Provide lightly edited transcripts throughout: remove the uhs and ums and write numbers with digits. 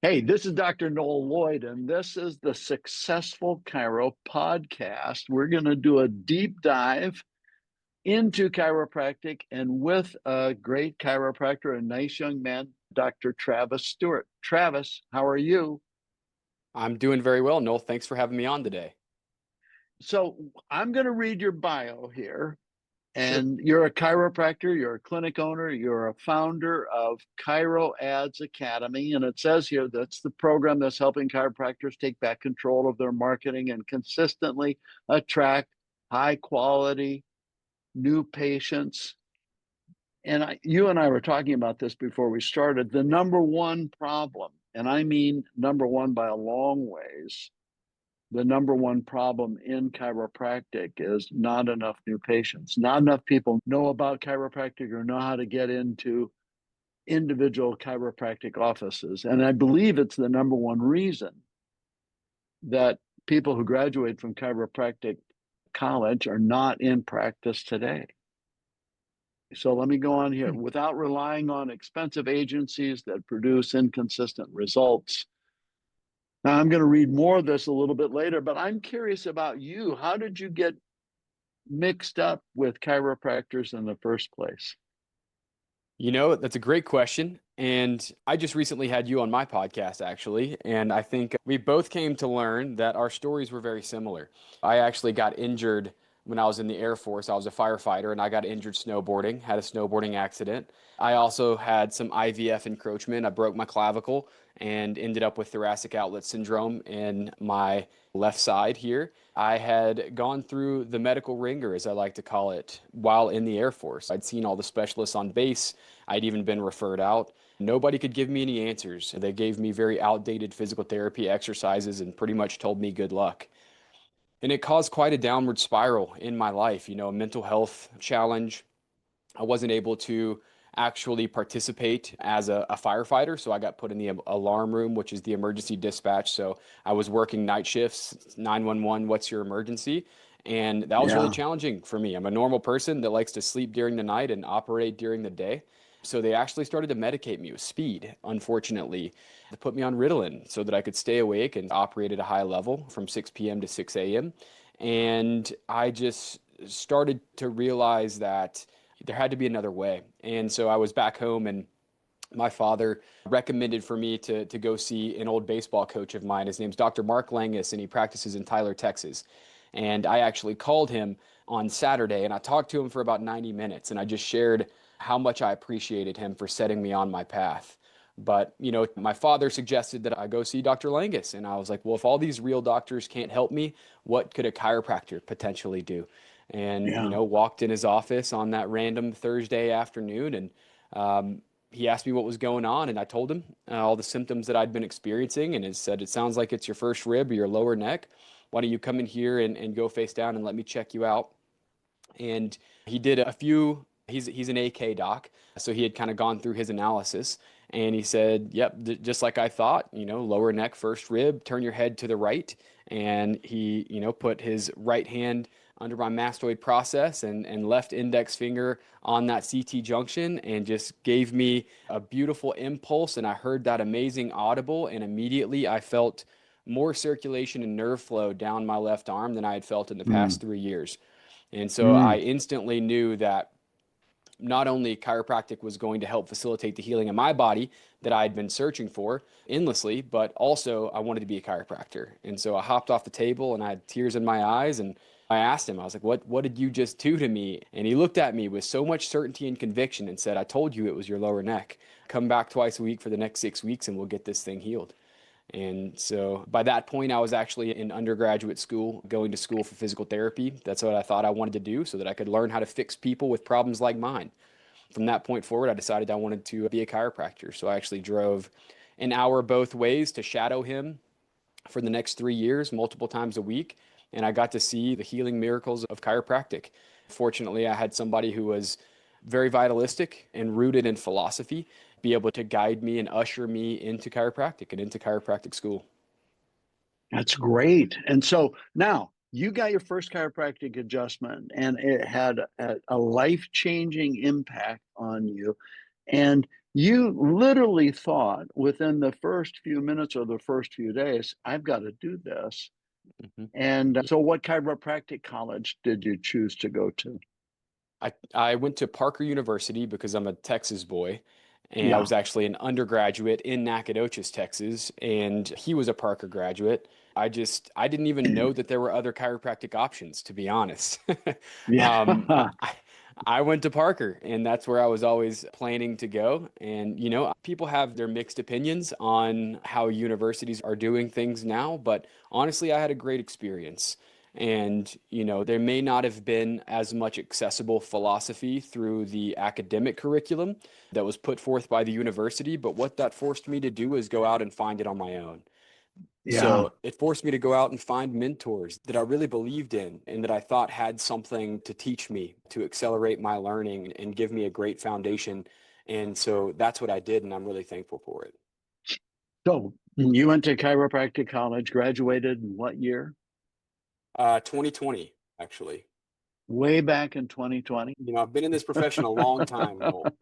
Hey, this is Dr. Noel Lloyd, and this is the Successful Chiro podcast. We're going to do a deep dive into chiropractic and with a great chiropractor, a nice young man, Dr. Travis Stewart. Travis, how are you? I'm doing very well, Noel. Thanks for having me on today. So, I'm going to read your bio here. Sure. And you're a chiropractor, you're a clinic owner, you're a founder of Chiro Ads Academy. And it says here that's the program that's helping chiropractors take back control of their marketing and consistently attract high quality new patients. And you and I were talking about this before we started. The number one problem, and I mean number one by a long ways, the number one problem in chiropractic is not enough new patients. Not enough people know about chiropractic or know how to get into individual chiropractic offices. And I believe it's the number one reason that people who graduate from chiropractic college are not in practice today. So let me go on here. Without relying on expensive agencies that produce inconsistent results, now, I'm going to read more of this a little bit later, but I'm curious about you. How did you get mixed up with chiropractors in the first place? That's a great question. And I just recently had you on my podcast, actually. And I think we both came to learn that our stories were very similar. I actually got injured when I was in the Air Force. I was a firefighter and I got injured snowboarding, had a snowboarding accident. I also had some IVF encroachment. I broke my clavicle and ended up with thoracic outlet syndrome in my left side here. I had gone through the medical ringer, as I like to call it, while in the Air Force. I'd seen all the specialists on base. I'd even been referred out. Nobody could give me any answers. They gave me very outdated physical therapy exercises and pretty much told me good luck. And it caused quite a downward spiral in my life, a mental health challenge. I wasn't able to actually participate as a firefighter. So I got put in the alarm room, which is the emergency dispatch. So I was working night shifts, 911, what's your emergency? And that was really Yeah. challenging for me. I'm a normal person that likes to sleep during the night and operate during the day. So they actually started to medicate me with speed, unfortunately. They put me on Ritalin so that I could stay awake and operate at a high level from 6 p.m. to 6 a.m. And I just started to realize that there had to be another way. And so I was back home and my father recommended for me to go see an old baseball coach of mine. His name's Dr. Mark Langus, and he practices in Tyler, Texas. And I actually called him on Saturday and I talked to him for about 90 minutes and I just shared how much I appreciated him for setting me on my path. But, my father suggested that I go see Dr. Langus. And I was like, well, if all these real doctors can't help me, what could a chiropractor potentially do? And, Yeah. walked in his office on that random Thursday afternoon and he asked me what was going on, and I told him all the symptoms that I'd been experiencing. And he said, it sounds like it's your first rib or your lower neck. Why don't you come in here and go face down and let me check you out? And he did a few, he's an AK doc. So he had kind of gone through his analysis and he said, yep, just like I thought, lower neck, first rib, turn your head to the right. And he, put his right hand under my mastoid process and left index finger on that CT junction and just gave me a beautiful impulse. And I heard that amazing audible. And immediately I felt more circulation and nerve flow down my left arm than I had felt in the past Mm. 3 years. And so I Mm. instantly knew that not only chiropractic was going to help facilitate the healing of my body that I had been searching for endlessly, but also I wanted to be a chiropractor. And so I hopped off the table and I had tears in my eyes and I asked him, I was like, what did you just do to me? And he looked at me with so much certainty and conviction and said, I told you it was your lower neck. Come back twice a week for the next 6 weeks and we'll get this thing healed. And so by that point, I was actually in undergraduate school, going to school for physical therapy. That's what I thought I wanted to do so that I could learn how to fix people with problems like mine. From that point forward, I decided I wanted to be a chiropractor. So I actually drove an hour both ways to shadow him for the next 3 years, multiple times a week. And I got to see the healing miracles of chiropractic. Fortunately, I had somebody who was very vitalistic and rooted in philosophy be able to guide me and usher me into chiropractic and into chiropractic school. That's great. And so now you got your first chiropractic adjustment, and it had a life changing impact on you. And You literally thought within the first few minutes or the first few days, I've got to do this. Mhm. And so, what chiropractic college did you choose to go to? I went to Parker University because I'm a Texas boy, and I Yeah. was actually an undergraduate in Nacogdoches, Texas, and he was a Parker graduate. I didn't even know that there were other chiropractic options, to be honest. Yeah. Um, I, I I went to Parker, and that's where I was always planning to go. And, people have their mixed opinions on how universities are doing things now, but honestly, I had a great experience. And, there may not have been as much accessible philosophy through the academic curriculum that was put forth by the university, but what that forced me to do is go out and find it on my own. Yeah. So it forced me to go out and find mentors that I really believed in and that I thought had something to teach me, to accelerate my learning and give me a great foundation. And so that's what I did, and I'm really thankful for it. So, you went to chiropractic college, graduated in what year? 2020, actually. Way back in 2020. I've been in this profession a long time, Noel.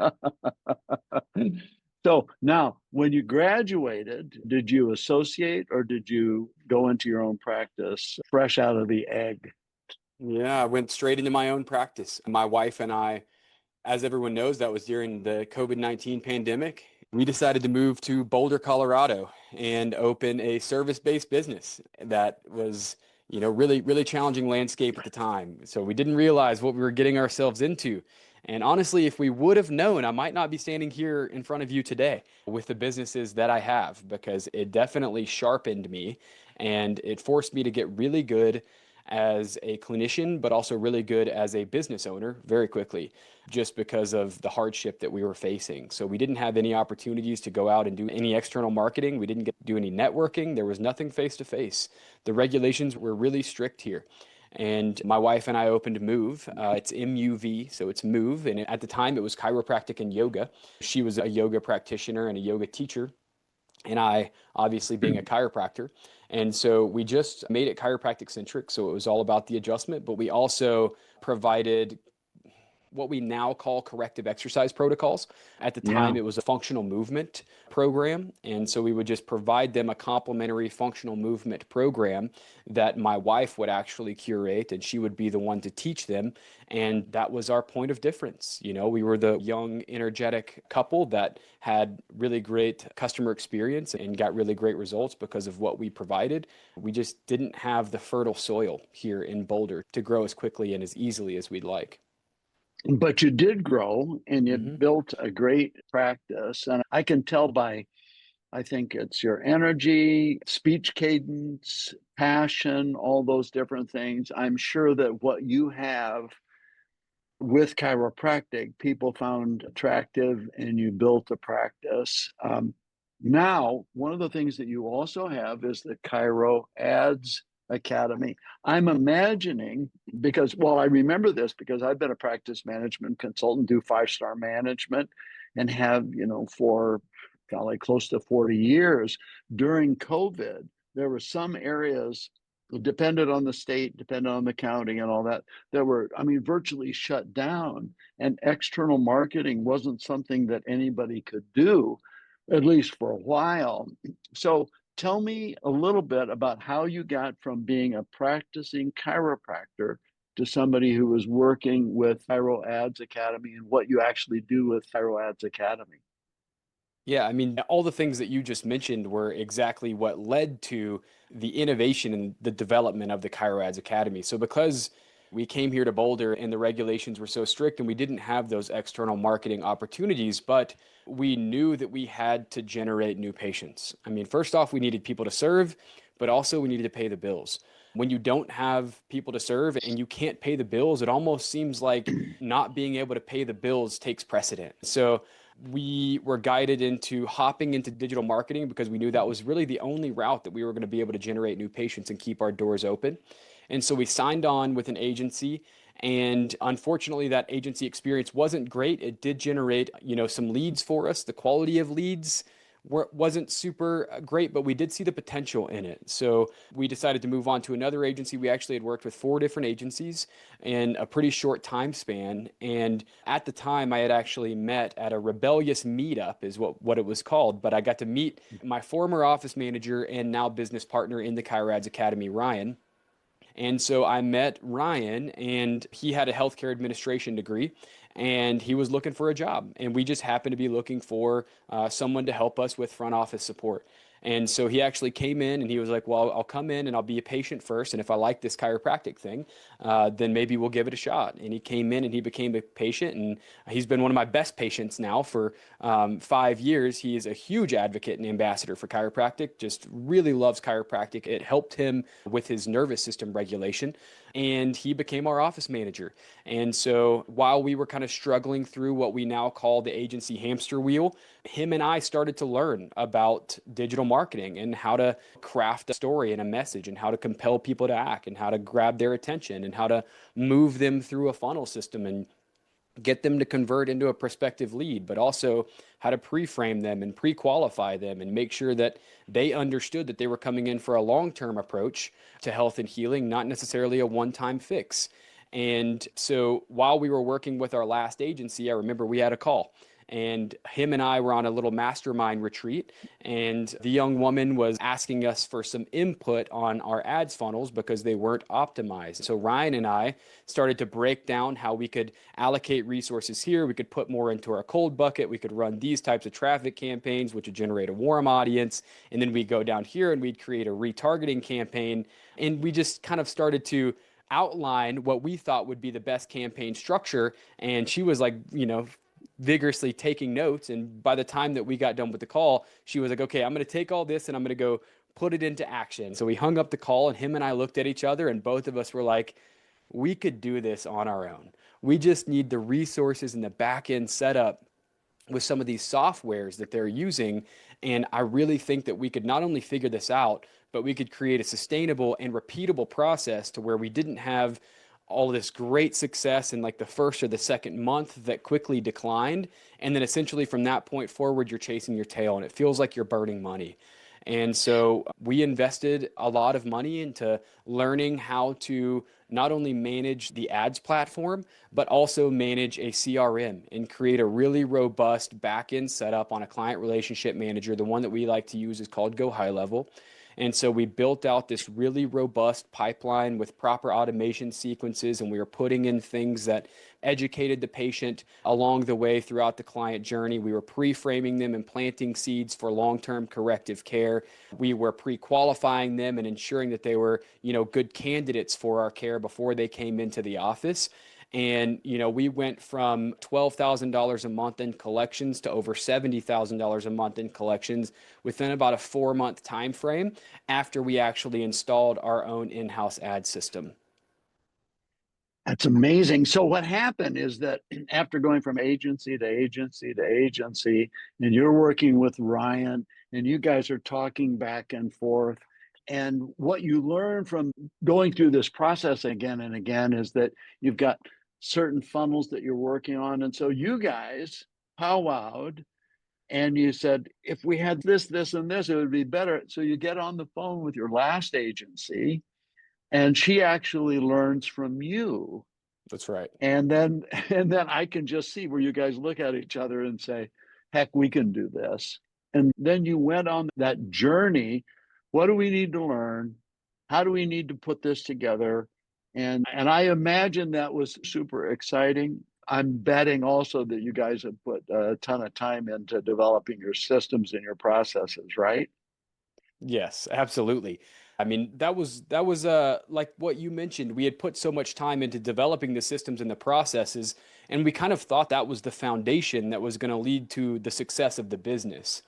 So now, when you graduated, did you associate or did you go into your own practice fresh out of the egg? Yeah, I went straight into my own practice. My wife and I, as everyone knows, that was during the COVID-19 pandemic. We decided to move to Boulder, Colorado and open a service-based business that was, really, really challenging landscape at the time. So we didn't realize what we were getting ourselves into. And honestly, if we would have known, I might not be standing here in front of you today with the businesses that I have, because it definitely sharpened me and it forced me to get really good as a clinician, but also really good as a business owner very quickly, just because of the hardship that we were facing. So we didn't have any opportunities to go out and do any external marketing. We didn't get to do any networking. There was nothing face to face. The regulations were really strict here. And my wife and I opened Move. It's MUV, so it's Move. And at the time, it was chiropractic and yoga. She was a yoga practitioner and a yoga teacher, and I obviously being a chiropractor. And so we just made it chiropractic centric. So it was all about the adjustment, but we also provided what we now call corrective exercise protocols. At the Yeah. time, it was a functional movement program. And so we would just provide them a complementary functional movement program that my wife would actually curate, and she would be the one to teach them. And that was our point of difference. We were the young, energetic couple that had really great customer experience and got really great results because of what we provided. We just didn't have the fertile soil here in Boulder to grow as quickly and as easily as we'd like. But you did grow and you Hmm. built a great practice. And I can tell by, I think it's your energy, speech cadence, passion, all those different things. I'm sure that what you have with chiropractic, people found attractive and you built a practice. Now, one of the things that you also have is the Chiro Ads Academy. I'm imagining because, well, I remember this because I've been a practice management consultant, do five-star management, and have, for golly, close to 40 years. During COVID, there were some areas depended on the state, depended on the county and all that, that were, I mean, virtually shut down. And external marketing wasn't something that anybody could do, at least for a while. So tell me a little bit about how you got from being a practicing chiropractor to somebody who was working with Chiro Ads Academy and what you actually do with Chiro Ads Academy. Yeah, I mean, all the things that you just mentioned were exactly what led to the innovation and the development of the Chiro Ads Academy. So because we came here to Boulder and the regulations were so strict and we didn't have those external marketing opportunities, but we knew that we had to generate new patients. I mean, first off, we needed people to serve, but also we needed to pay the bills. When you don't have people to serve and you can't pay the bills, it almost seems like not being able to pay the bills takes precedent. So we were guided into hopping into digital marketing because we knew that was really the only route that we were going to be able to generate new patients and keep our doors open. And so we signed on with an agency, and unfortunately that agency experience wasn't great. It did generate, some leads for us. The quality of leads wasn't super great, but we did see the potential in it. So we decided to move on to another agency. We actually had worked with 4 different agencies in a pretty short time span. And at the time, I had actually met at a rebellious meetup, is what it was called. But I got to meet my former office manager and now business partner in the Chiro Ads Academy, Ryan. And so I met Ryan, and he had a healthcare administration degree, and he was looking for a job. And we just happened to be looking for someone to help us with front office support. And so he actually came in and he was like, well, I'll come in and I'll be a patient first. And if I like this chiropractic thing, then maybe we'll give it a shot. And he came in and he became a patient. And he's been one of my best patients now for 5 years. He is a huge advocate and ambassador for chiropractic, just really loves chiropractic. It helped him with his nervous system regulation. And he became our office manager. And so while we were kind of struggling through what we now call the agency hamster wheel, him and I started to learn about digital marketing and how to craft a story and a message and how to compel people to act and how to grab their attention and how to move them through a funnel system and get them to convert into a prospective lead, but also how to pre-frame them and pre-qualify them and make sure that they understood that they were coming in for a long-term approach to health and healing, not necessarily a one-time fix. And so while we were working with our last agency, I remember we had a call. And him and I were on a little mastermind retreat, and the young woman was asking us for some input on our ads funnels because they weren't optimized. So Ryan and I started to break down how we could allocate resources here. We could put more into our cold bucket. We could run these types of traffic campaigns, which would generate a warm audience. And then we'd go down here and we'd create a retargeting campaign. And we just kind of started to outline what we thought would be the best campaign structure. And she was like, vigorously taking notes. And by the time that we got done with the call, she was like, okay, I'm going to take all this and I'm going to go put it into action. So we hung up the call and him and I looked at each other and both of us were like, we could do this on our own. We just need the resources and the back end setup with some of these softwares that they're using. And I really think that we could not only figure this out, but we could create a sustainable and repeatable process to where we didn't have all of this great success in like the first or the second month that quickly declined. And then essentially from that point forward, you're chasing your tail and it feels like you're burning money. And so we invested a lot of money into learning how to not only manage the ads platform, but also manage a CRM and create a really robust back-end setup on a client relationship manager. The one that we like to use is called Go High Level. And so we built out this really robust pipeline with proper automation sequences, and we were putting in things that educated the patient along the way throughout the client journey. We were pre-framing them and planting seeds for long-term corrective care. We were pre-qualifying them and ensuring that they were, good candidates for our care before they came into the office. And, we went from $12,000 a month in collections to over $70,000 a month in collections within about a 4-month time frame after we actually installed our own in-house ad system. That's amazing. So what happened is that after going from agency to agency to agency, and you're working with Ryan, and you guys are talking back and forth, and what you learn from going through this process again and again is that you've got certain funnels that you're working on. And so you guys powwowed and you said, if we had this, this, and this, it would be better. So you get on the phone with your last agency and she actually learns from you. That's right. And then I can just see where you guys look at each other and say, heck, we can do this. And then you went on that journey. What do we need to learn? How do we need to put this together? And I imagine that was super exciting. I'm betting also that you guys have put a ton of time into developing your systems and your processes, right? Yes, absolutely. I mean, that was like what you mentioned. We had put so much time into developing the systems and the processes, and we kind of thought that was the foundation that was going to lead to the success of the business.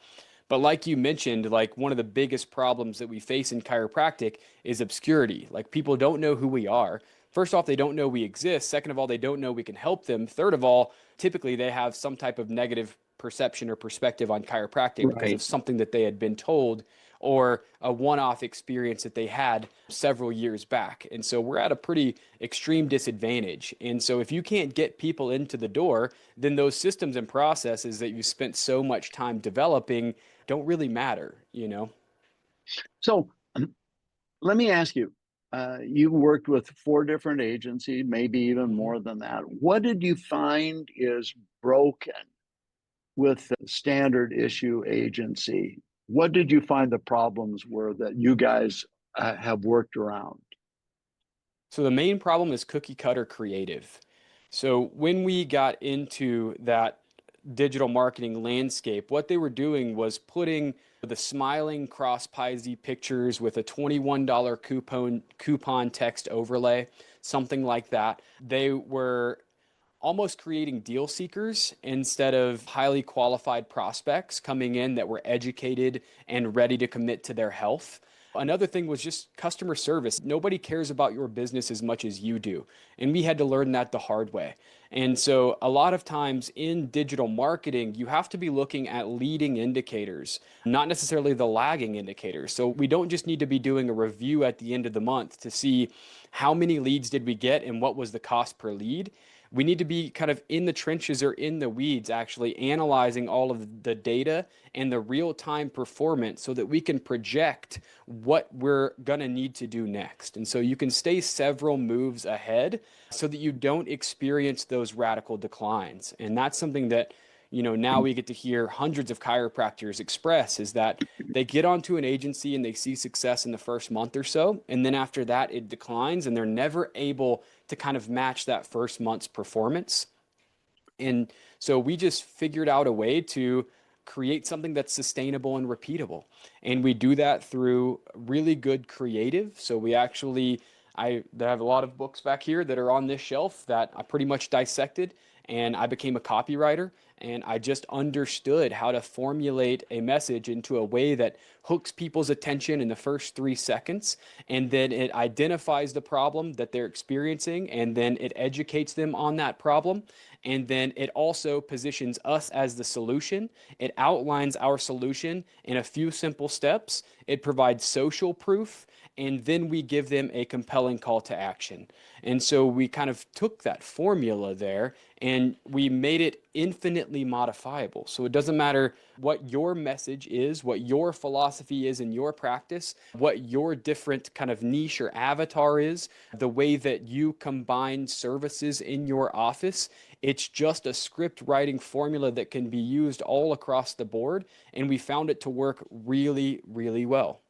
But like you mentioned, like one of the biggest problems that we face in chiropractic is obscurity. Like people don't know who we are. First off, they don't know we exist. Second of all, they don't know we can help them. Third of all, typically they have some type of negative perception or perspective on chiropractic because of something that they had been told or a one-off experience that they had several years back. And so we're at a pretty extreme disadvantage. And so if you can't get people into the door, then those systems and processes that you spent so much time developing don't really matter, you know? So let me ask you, you worked with 4 different agencies, maybe even Mhm. more than that. What did you find is broken with the standard issue agency? What did you find the problems were that you guys have worked around? So the main problem is cookie cutter creative. So when we got into that digital marketing landscape, what they were doing was putting the smiling cross Pisces pictures with a $21 coupon text overlay, something like that. They were almost creating deal seekers instead of highly qualified prospects coming in that were educated and ready to commit to their health. Another thing was just customer service. Nobody cares about your business as much as you do. And we had to learn that the hard way. And so, a lot of times in digital marketing, you have to be looking at leading indicators, not necessarily the lagging indicators. So, we don't just need to be doing a review at the end of the month to see how many leads did we get and what was the cost per lead. We need to be kind of in the trenches or in the weeds, actually analyzing all of the data and the real time performance so that we can project what we're going to need to do next. And so you can stay several moves ahead so that you don't experience those radical declines. And that's something that, now we get to hear hundreds of chiropractors express is that they get onto an agency and they see success in the first month or so. And then after that, it declines and they're never able to kind of match that first month's performance. And so we just figured out a way to create something that's sustainable and repeatable. And we do that through really good creative. So we actually, I have a lot of books back here that are on this shelf that I pretty much dissected, and I became a copywriter, and I just understood how to formulate a message into a way that hooks people's attention in the first 3 seconds, and then it identifies the problem that they're experiencing, and then it educates them on that problem, and then it also positions us as the solution. It outlines our solution in a few simple steps. It provides social proof, and then we give them a compelling call to action. And so we kind of took that formula there and we made it infinitely modifiable. So it doesn't matter what your message is, what your philosophy is in your practice, what your different kind of niche or avatar is, the way that you combine services in your office. It's just a script writing formula that can be used all across the board. And we found it to work really, really well.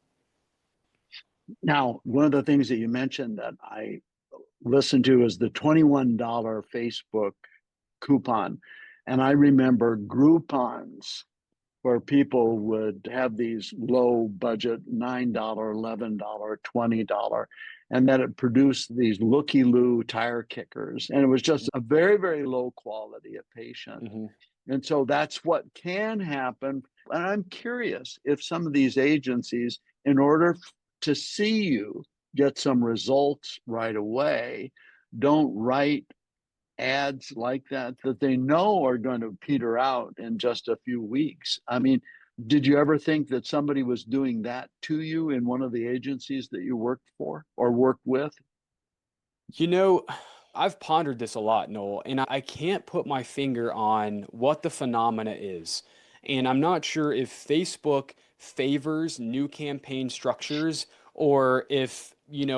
Now, one of the things that you mentioned that I listened to is the $21 Facebook coupon. And I remember Groupons where people would have these low budget $9, $11, $20, and that it produced these looky loo tire kickers. And it was just a very, very low quality of patient. Mm-hmm. And so that's what can happen. And I'm curious if some of these agencies, in order to see you get some results right away, don't write ads like that they know are going to peter out in just a few weeks. I mean, did you ever think that somebody was doing that to you in one of the agencies that you worked for or worked with? You know, I've pondered this a lot, Noel, and I can't put my finger on what the phenomena is. And I'm not sure if Facebook favors new campaign structures or if,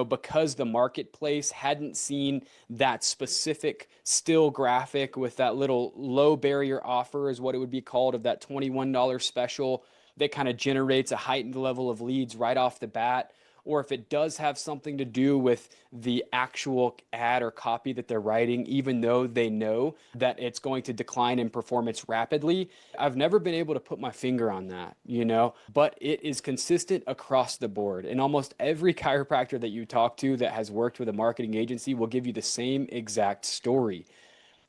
because the marketplace hadn't seen that specific still graphic with that little low barrier offer, is what it would be called, of that $21 special that kind of generates a heightened level of leads right off the bat, or if it does have something to do with the actual ad or copy that they're writing, even though they know that it's going to decline in performance rapidly. I've never been able to put my finger on that, but it is consistent across the board. And almost every chiropractor that you talk to that has worked with a marketing agency will give you the same exact story.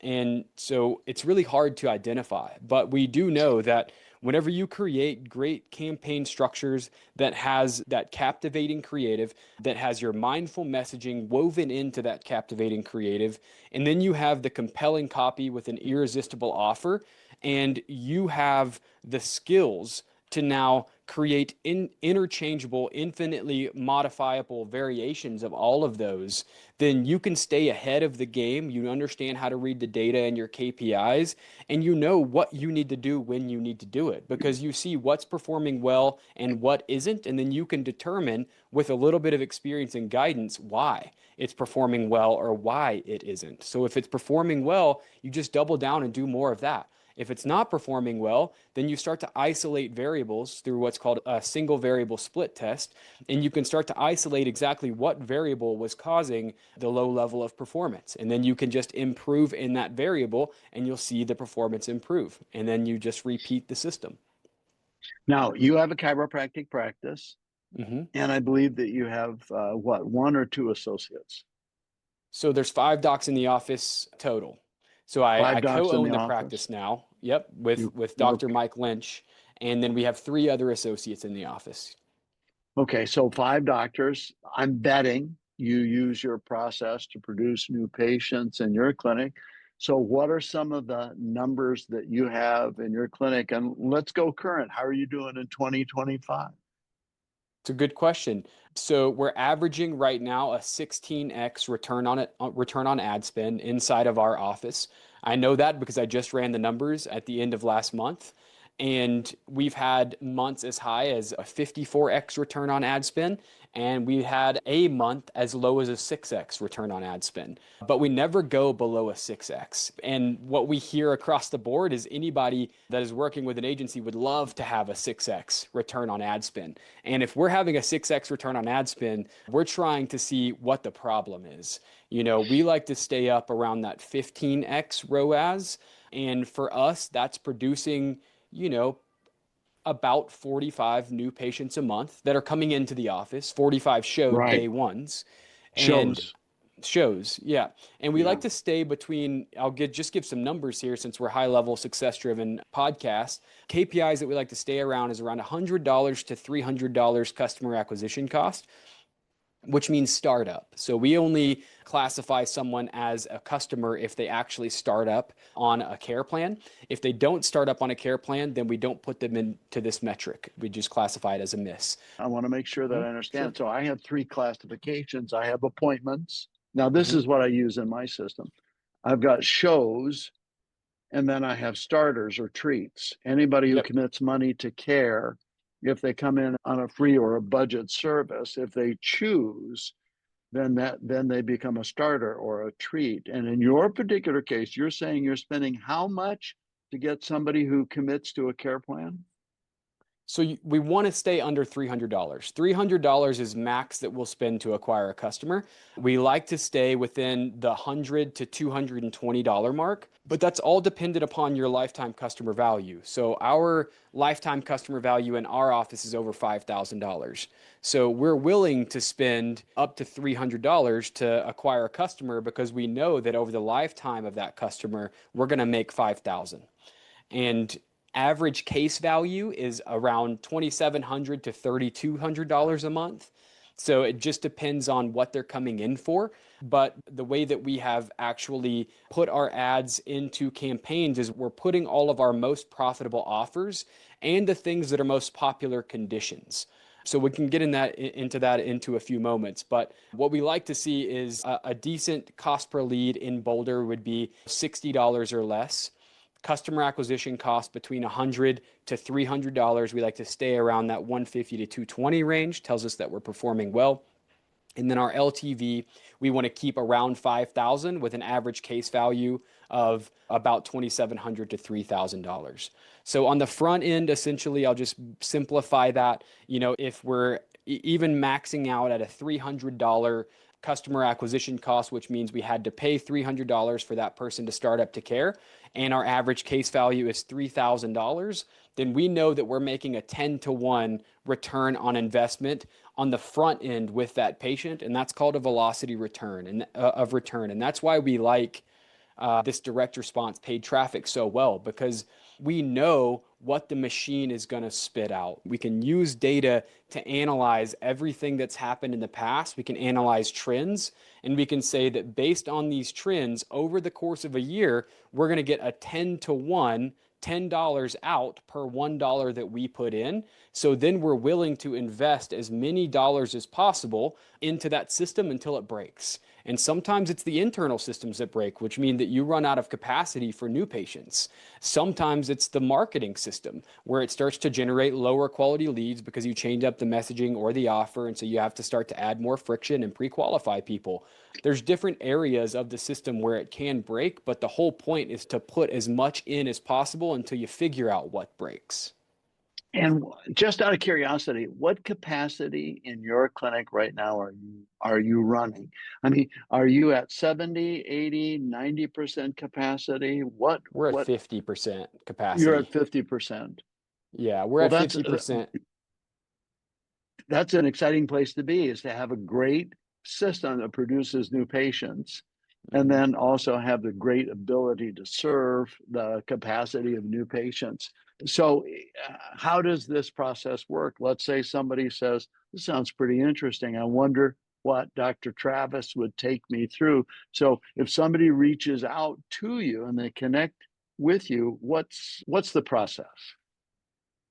And so it's really hard to identify, but we do know that whenever you create great campaign structures that has that captivating creative, that has your mindful messaging woven into that captivating creative, and then you have the compelling copy with an irresistible offer, and you have the skills to now create interchangeable, infinitely modifiable variations of all of those, then you can stay ahead of the game. You understand how to read the data and your KPIs, and you know what you need to do when you need to do it because you see what's performing well and what isn't. And then you can determine with a little bit of experience and guidance why it's performing well or why it isn't. So if it's performing well, you just double down and do more of that. If it's not performing well, then you start to isolate variables through what's called a single variable split test. And you can start to isolate exactly what variable was causing the low level of performance. And then you can just improve in that variable and you'll see the performance improve. And then you just repeat the system. Now, you have a chiropractic practice, Mm-hmm. and I believe that you have one or two associates? So there's 5 docs in the office total. So I 5 docs in co-own the the office? practice now. Yep, with Dr. Okay. Mike Lynch. And then we have 3 other associates in the office. Okay, so 5 doctors. I'm betting you use your process to produce new patients in your clinic. So what are some of the numbers that you have in your clinic? And let's go current. How are you doing in 2025? It's a good question. So we're averaging right now a 16x return on ad spend inside of our office. I know that because I just ran the numbers at the end of last month. And we've had months as high as a 54x return on ad spend. And we had a month as low as a 6x return on ad spend. But we never go below a 6x. And what we hear across the board is anybody that is working with an agency would love to have a 6x return on ad spend. And if we're having a 6x return on ad spend, we're trying to see what the problem is. We like to stay up around that 15x ROAS. And for us, that's producing, about 45 new patients a month that are coming into the office, 45 showed Right. day ones. And Shows. shows, yeah. And we Yeah. like to stay between, just give some numbers here since we're high level success driven podcast. KPIs that we like to stay around is around $100 to $300 customer acquisition cost, which means startup. So we only classify someone as a customer if they actually start up on a care plan. If they don't start up on a care plan, then we don't put them into this metric. We just classify it as a miss. I want to make sure that Mm-hmm. I Sure. understand. So I have 3 classifications. I have appointments. Now, this Mm-hmm. is what I use in my system. I've got shows, and then I have starters or treats. Anybody who Yep. commits money to care, if they come in on a free or a budget service, if they choose, then they become a starter or a treat. And in your particular case, you're saying you're spending how much to get somebody who commits to a care plan? So we want to stay under $300. $300 is max that we'll spend to acquire a customer. We like to stay within the $100 to $220 mark, but that's all dependent upon your lifetime customer value. So our lifetime customer value in our office is over $5,000. So we're willing to spend up to $300 to acquire a customer because we know that over the lifetime of that customer, we're going to make $5,000. And average case value is around $2,700 to $3,200 a month. So it just depends on what they're coming in for. But the way that we have actually put our ads into campaigns is we're putting all of our most profitable offers and the things that are most popular conditions. So we can get into that into a few moments. But what we like to see is a decent cost per lead in Boulder would be $60 or less. Customer acquisition cost between $100 to $300. We like to stay around that $150 to $220 range. Tells us that we're performing well. And then our LTV, we want to keep around 5,000 with an average case value of about $2,700 to $3,000. So on the front end, essentially, I'll just simplify that. If we're even maxing out at a $300 customer acquisition cost, which means we had to pay $300 for that person to start up to care, and our average case value is $3,000, then we know that we're making a 10-to-1 return on investment on the front end with that patient, and that's called a velocity return of return. And that's why we like this direct response paid traffic so well, because we know what the machine is going to spit out. We can use data to analyze everything that's happened in the past. We can analyze trends, and we can say that based on these trends over the course of a year, we're going to get a 10-to-1 $10 out per $1 that we put in. So then we're willing to invest as many dollars as possible into that system until it breaks. And sometimes it's the internal systems that break, which mean that you run out of capacity for new patients. Sometimes it's the marketing system where it starts to generate lower quality leads because you change up the messaging or the offer. And so you have to start to add more friction and pre-qualify people. There's different areas of the system where it can break, but the whole point is to put as much in as possible until you figure out what breaks. And just out of curiosity, what capacity in your clinic right now are you running? I mean, are you at 70, 80, 90% capacity? We're at What 50% you're at capacity. 50%. Yeah, we're Well, at 50%. that's an exciting place to be, is to have a great system that produces new patients and Mhm. then also have the great ability to serve the capacity of new patients. So, how does this process work? Let's say somebody says, this sounds pretty interesting. I wonder what Dr. Travis would take me through. So, if somebody reaches out to you and they connect with you, what's the process?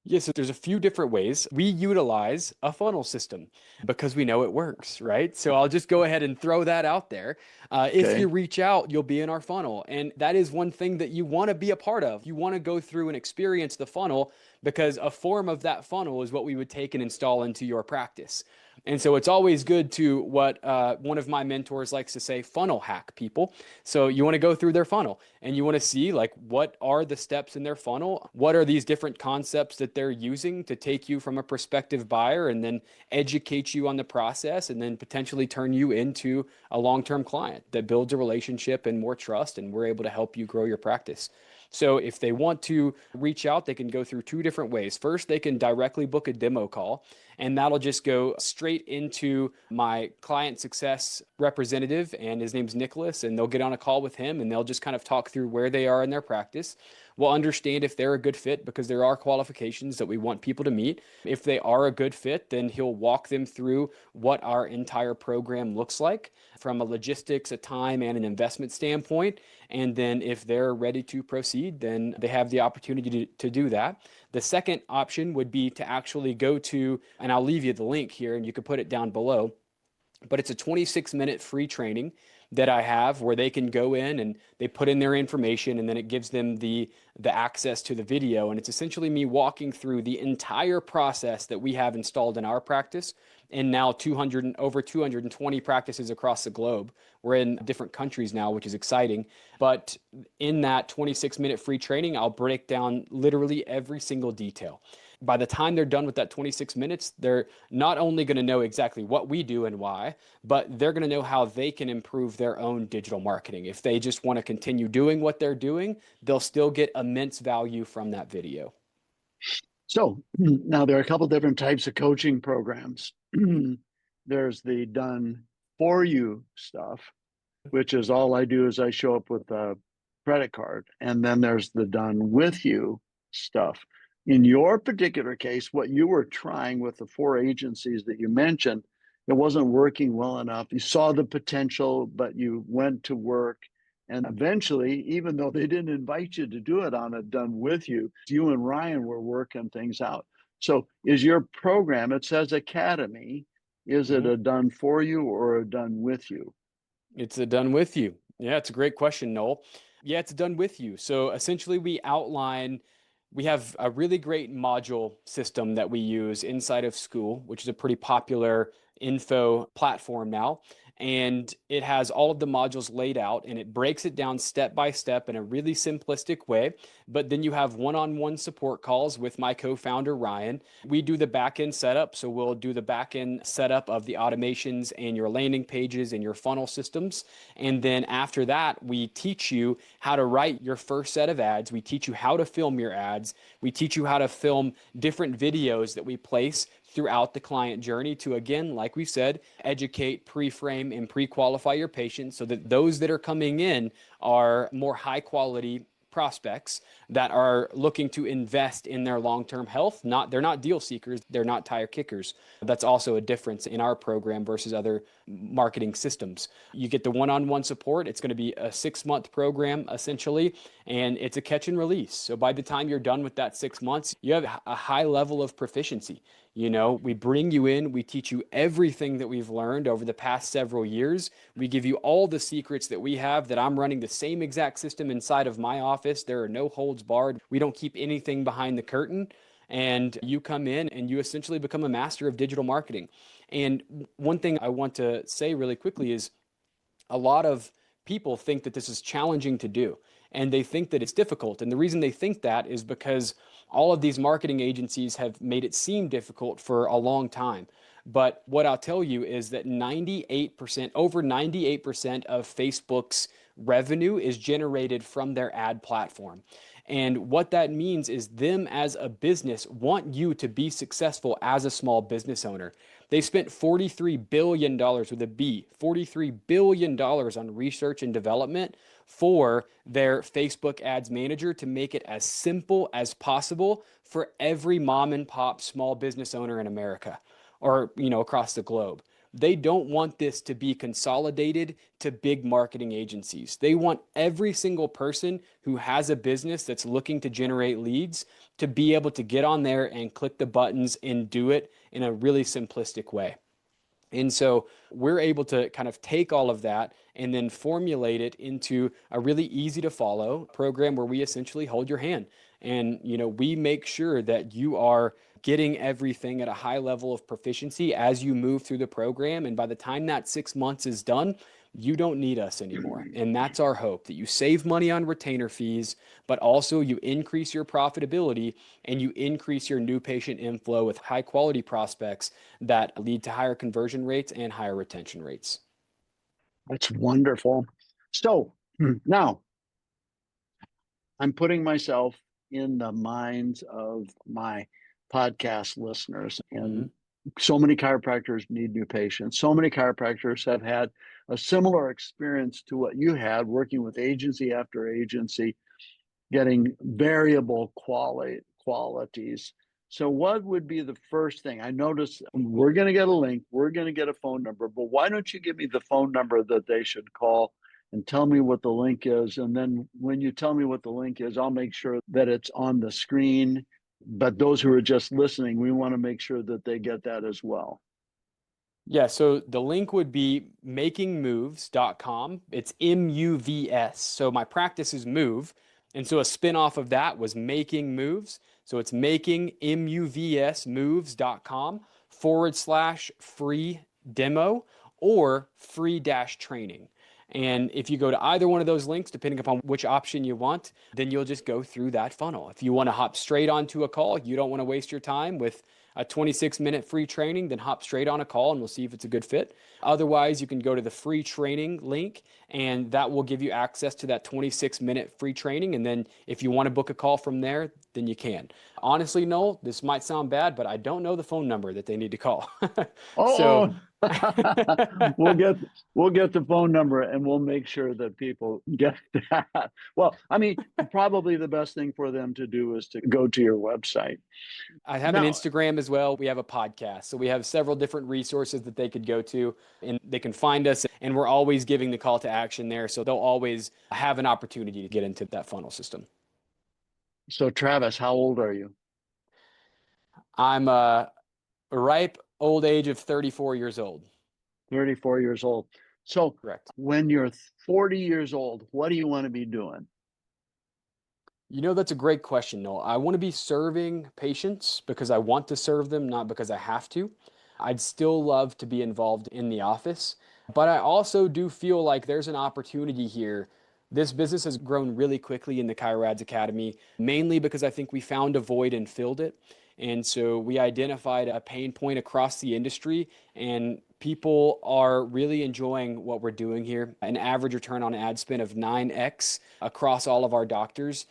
Yes, there's a few different ways. We utilize a funnel system because we know it works, right? So I'll just go ahead and throw that out there. If you Okay. reach out, you'll be in our funnel. And that is one thing that you want to be a part of. You want to go through and experience the funnel because a form of that funnel is what we would take and install into your practice. And so it's always good to what one of my mentors likes to say, funnel hack people. So you want to go through their funnel and you want to see like what are the steps in their funnel? What are these different concepts that they're using to take you from a prospective buyer and then educate you on the process and then potentially turn you into a long-term client that builds a relationship and more trust, and we're able to help you grow your practice. So if they want to reach out, they can go through two different ways. First, they can directly book a demo call, and that'll just go straight into my client success representative, and his name's Nicholas, and they'll get on a call with him and they'll just kind of talk through where they are in their practice. We'll understand if they're a good fit because there are qualifications that we want people to meet. If they are a good fit, then he'll walk them through what our entire program looks like from a logistics, a time, and an investment standpoint. And then if they're ready to proceed, then they have the opportunity to do that. The second option would be to actually go to, and I'll leave you the link here and you can put it down below, but it's a 26-minute free training that I have where they can go in and they put in their information and then it gives them the access to the video. And it's essentially me walking through the entire process that we have installed in our practice and now over 220 practices across the globe. We're in different countries now, which is exciting. But in that 26-minute free training, I'll break down literally every single detail. By the time they're done with that 26 minutes, they're not only going to know exactly what we do and why, but they're going to know how they can improve their own digital marketing. If they just want to continue doing what they're doing, they'll still get immense value from that video. So now there are a couple different types of coaching programs. There's the done for you stuff, which is all I do is I show up with a credit card. And then there's the done with you stuff. In your particular case, what you were trying with the four agencies that you mentioned, it wasn't working well enough. You saw the potential, but you went to work. And eventually, even though they didn't invite you to do it on a done with you and Ryan were working things out. So is your program, it says Academy, is it Mhm. a done for you or a done with you? It's a done with you. Yeah, it's a great question, Noel. Yeah, it's done with you. So essentially, we have a really great module system that we use inside of school, which is a pretty popular info platform now. And it has all of the modules laid out and it breaks it down step by step in a really simplistic way. But then you have one-on-one support calls with my co-founder, Ryan. We do the back-end setup. So we'll do the back-end setup of the automations and your landing pages and your funnel systems. And then after that, we teach you how to write your first set of ads. We teach you how to film your ads. We teach you how to film different videos that we place throughout the client journey to, again, like we said, educate, pre-frame, and pre-qualify your patients so that those that are coming in are more high quality prospects that are looking to invest in their long-term health. They're not deal seekers, they're not tire kickers. That's also a difference in our program versus other marketing systems. You get the one-on-one support. It's going to be a 6-month program essentially, and it's a catch and release. So by the time you're done with that 6 months, you have a high level of proficiency. We bring you in, we teach you everything that we've learned over the past several years. We give you all the secrets that we have, that I'm running the same exact system inside of my office. There are no holds barred. We don't keep anything behind the curtain. And you come in and you essentially become a master of digital marketing. And one thing I want to say really quickly is a lot of people think that this is challenging to do, and they think that it's difficult. And the reason they think that is because all of these marketing agencies have made it seem difficult for a long time. But what I'll tell you is that over 98% of Facebook's revenue is generated from their ad platform. And what that means is them as a business want you to be successful as a small business owner. They spent $43 billion with a B, $43 billion on research and development for their Facebook ads manager to make it as simple as possible for every mom and pop small business owner in America or, across the globe. They don't want this to be consolidated to big marketing agencies. They want every single person who has a business that's looking to generate leads to be able to get on there and click the buttons and do it in a really simplistic way. And so we're able to kind of take all of that and then formulate it into a really easy to follow program where we essentially hold your hand. And, we make sure that you are getting everything at a high level of proficiency as you move through the program. And by the time that 6 months is done, you don't need us anymore. And that's our hope, that you save money on retainer fees, but also you increase your profitability and you increase your new patient inflow with high quality prospects that lead to higher conversion rates and higher retention rates. That's wonderful. So now I'm putting myself in the minds of my podcast listeners, and so many chiropractors need new patients. So many chiropractors have had a similar experience to what you had, working with agency after agency, getting variable qualities. So what would be the first thing? I noticed we're going to get a link, we're going to get a phone number, but why don't you give me the phone number that they should call and tell me what the link is? And then when you tell me what the link is, I'll make sure that it's on the screen. But those who are just listening, we want to make sure that they get that as well. Yeah, so the link would be makingmoves.com. It's MUVS. So my practice is Move. And so a spinoff of that was Making Moves. So it's makingmuvsmoves.com/free demo or free dash training. And if you go to either one of those links, depending upon which option you want, then you'll just go through that funnel. If you want to hop straight onto a call, you don't want to waste your time with a 26-minute free training, then hop straight on a call and we'll see if it's a good fit. Otherwise, you can go to the free training link and that will give you access to that 26-minute free training. And then if you want to book a call from there, then you can. Honestly, Noel, this might sound bad, but I don't know the phone number that they need to call. So we'll get the phone number and we'll make sure that people get that. Well, I mean, probably the best thing for them to do is to go to your website. I have an Instagram as well. We have a podcast. So we have several different resources that they could go to and they can find us. And we're always giving the call to action there. So they'll always have an opportunity to get into that funnel system. So Travis, how old are you? I'm a ripe old age of 34 years old. 34 years old. So correct. When you're 40 years old, what do you want to be doing? That's a great question, Noel. I want to be serving patients because I want to serve them, not because I have to. I'd still love to be involved in the office, but I also do feel like there's an opportunity here. This business has grown really quickly in the Chiro Ads Academy, mainly because I think we found a void and filled it. And so we identified a pain point across the industry, and people are really enjoying what we're doing here. An average return on ad spend of 9x across all of our doctors.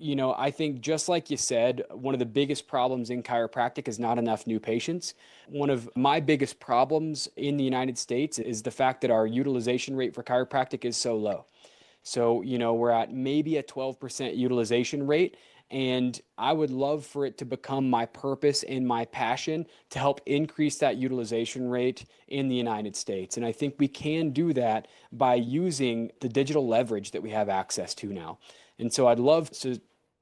I think just like you said, one of the biggest problems in chiropractic is not enough new patients. One of my biggest problems in the United States is the fact that our utilization rate for chiropractic is so low. So, we're at maybe a 12% utilization rate. And I would love for it to become my purpose and my passion to help increase that utilization rate in the United States. And I think we can do that by using the digital leverage that we have access to now. And so I'd love to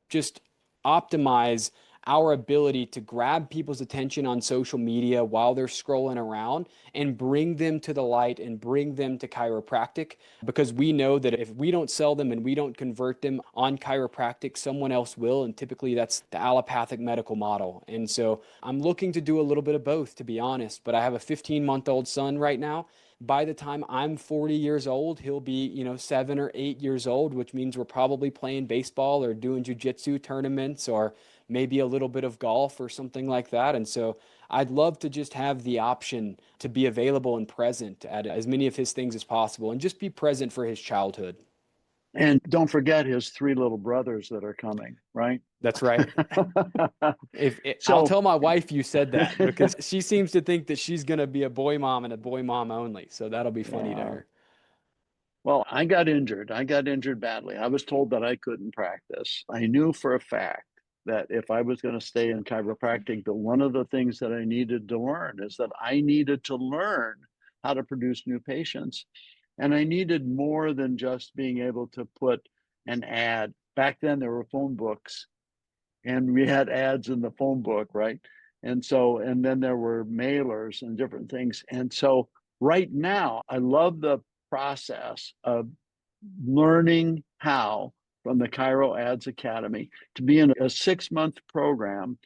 just optimize our ability to grab people's attention on social media while they're scrolling around and bring them to the light and bring them to chiropractic, because we know that if we don't sell them and we don't convert them on chiropractic, someone else will. And typically that's the allopathic medical model. And so I'm looking to do a little bit of both, to be honest. But I have a 15-month-old son right now. By the time I'm 40 years old, he'll be, 7 or 8 years old, which means we're probably playing baseball or doing jujitsu tournaments or maybe a little bit of golf or something like that. And so I'd love to just have the option to be available and present at as many of his things as possible and just be present for his childhood. And don't forget his 3 little brothers that are coming, right? That's right. I'll So tell my wife you said that, because she seems to think that she's going to be a boy mom and a boy mom only. So that'll be funny to yeah. her. Well, I got injured. I got injured badly. I was told that I couldn't practice. I knew for a fact that if I was going to stay in chiropractic, that one of the things that I needed to learn is that I needed to learn how to produce new patients. And I needed more than just being able to put an ad. Back then, there were phone books, and we had ads in the phone book, right? And then there were mailers and different things. And so right now, I love the process of learning how from the Chiro Ads Academy to be in a 6-month program.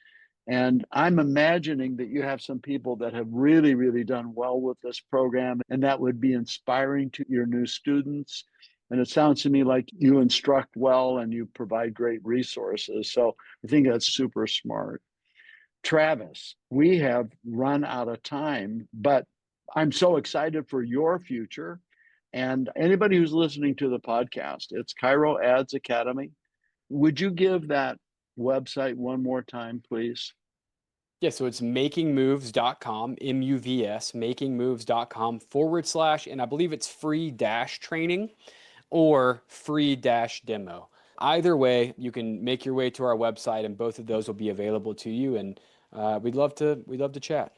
And I'm imagining that you have some people that have really, really done well with this program, and that would be inspiring to your new students. And it sounds to me like you instruct well and you provide great resources. So I think that's super smart. Travis, we have run out of time, but I'm so excited for your future. And anybody who's listening to the podcast, it's Chiro Ads Academy. Would you give that website one more time, please? Yeah, so it's makingmoves.com, MUVS, makingmoves.com / and I believe it's free dash training or free dash demo. Either way, you can make your way to our website, and both of those will be available to you. And we'd love to chat.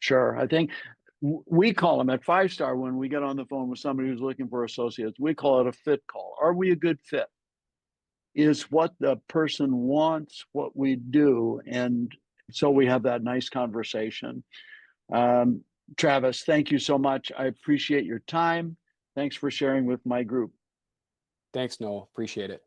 Sure. I think we call them at 5-Star when we get on the phone with somebody who's looking for associates. We call it a fit call. Are we a good fit? Is what the person wants what we do? And so we have that nice conversation. Um, Travis, thank you so much. I appreciate your time. Thanks for sharing with my group. Thanks, Noel. Appreciate it.